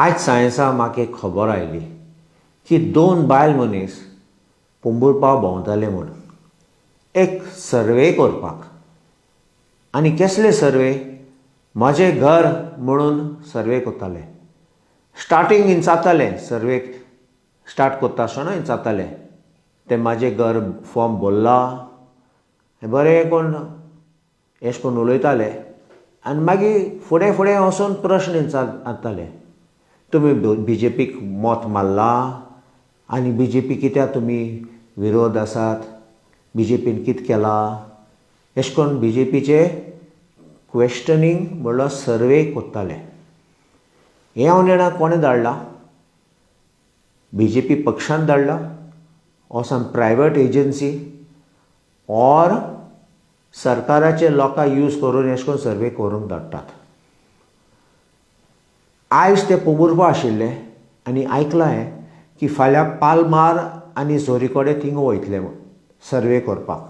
आज सायन्सा म्हाका एक खबर आयली की 2 बायल मनीस पोंबुरपाव भोंवताले म्हूण एक सर्वे करपाक. आनी कसले सर्वे? म्हजें घर म्हणून सर्वे करताले. स्टार्टींग हिंच जातालें सर्वे स्टार्ट करता आसतना हिंच जातालें तें म्हजें घर फॉर्म भरला बरें कोण अशें करून उलयताले आनी मागीर फुडें फुडें वचून प्रश्न हिंच जाताले. तुमी BJPक मत मारला आनी BJP कित्याक तुमी विरोध आसात, BJPन कितें केलां अशें करून BJPचे क्वेश्चनींग म्हणल्यार सर्वे करताले. हें हांव निर्णय कोणें धाडला? BJP पक्षान धाडला or some private agency or सरकाराचे लोकां यूज करून अशें करून सर्वे करूंक धाडटात. आयज ते पोंबुरपा आशिल्ले आनी आयकलां हांवें की फाल्यां पालमार आनी झोरीकोडे थिंग वयतले सर्वे करपाक.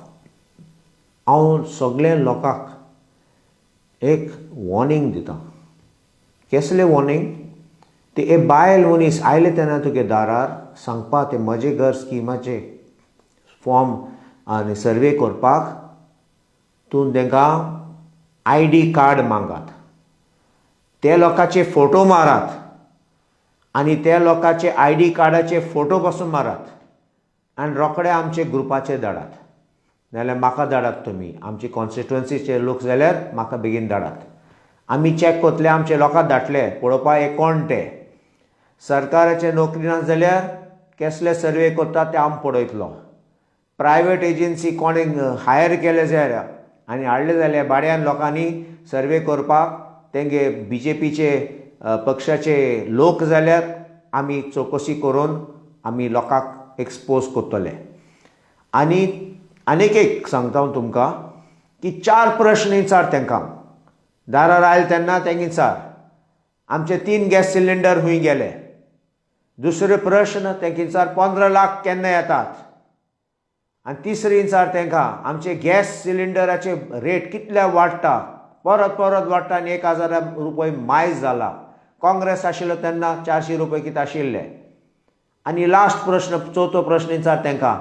हांव सगळे लोकांक एक वॉर्निंग दिता. कसलें वॉर्निंग? ते बायल मनीस आयले तेन्ना तुगे दारार सांगपा ते म्हजें घर स्किमाचे फॉर्म आनी सर्वे करपाक तूं तांकां ID कार्ड मागात. ते लोकांचे फोटो मारात आनी त्या लोकांचे ID कार्डाचे फोटो पासून मारात आनी रोखडे आमचे ग्रुपाचेर धाडात. नाजाल्यार म्हाका धाडात. तुमी आमचे कॉन्स्टिट्युएन्सीचे लोक जाल्यार म्हाका बेगीन धाडात. आमी चॅक करतले, आमचे लोकांक धाडटले पळोवपा हे कोण ते. सरकाराचे नोकरी ना जाल्यार कसले सर्वे करतात ते आमी पळयतलो. प्रायवेट एजन्सी कोणे हायर केले जाल्यार आनी हाडले जाल्यार भाड्यान लोकांनी सर्वे करपाक तेंगे BJPचे पक्षाचे लोक जाल्यार आमी चवकशी करून आमी लोकांक एक्सपोज करतले. आनी आनीक एक सांगता हांव तुमकां की 4 प्रश्न विचार तांकां. दारार आयले तेन्ना तांकां विचार आमचे 3 गॅस सिलिंडर खूंय गेले. दुसरे प्रश्न तांकां विचार 15 लाख केन्ना येतात. आनी तिसरी विचार तांकां आमचे गॅस सिलिंडराचे रेट कितल्या वाडटा. परत परत वाडटा आनी 1000 रुपया मायज जाला. काँग्रेस आशिल्लो तेन्ना 400 रुपया कितें आशिल्ले. आनी लास्ट प्रश्न, चवथो प्रश्न विचार तांकां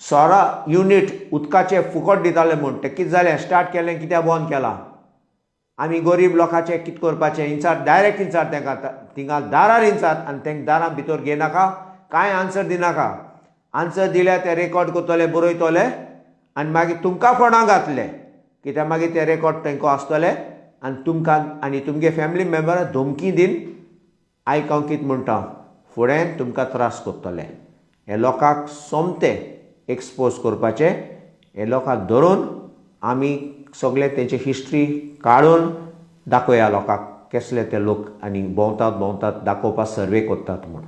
सोरा युनिट उदकाचे फुकट दिताले म्हूण तें कितें जालें? स्टार्ट केलें कित्याक बंद केलां? आमी गरीब लोकांचें कितें करपाचें? विचार डायरेक्ट विचार तांकां. थिंगा दारार विचार आनी तांकां दारां भितर घेयनाका, कांय आन्सर दिनाका. आन्सर दिल्यार ते रेकॉर्ड करतले, बरयतले आनी मागीर तुमकां फोंडां घातले. कित्याक मागीर ते रेकॉर्ड तांकां आसतले आनी तुमकां आनी तुमगे फॅमिली मेंबरां धमकी दीन आयकां कितें म्हणटा फुडें तुमकां त्रास करतले. हे लोकांक सोमते एक्सपोज करपाचे. हे लोकांक धरून आमी सगळे तेंची हिस्ट्री काडून दाखोवया लोकांक कसले ते लोक आनी भोंवतात दाखोवपाक सर्वे करतात म्हूण.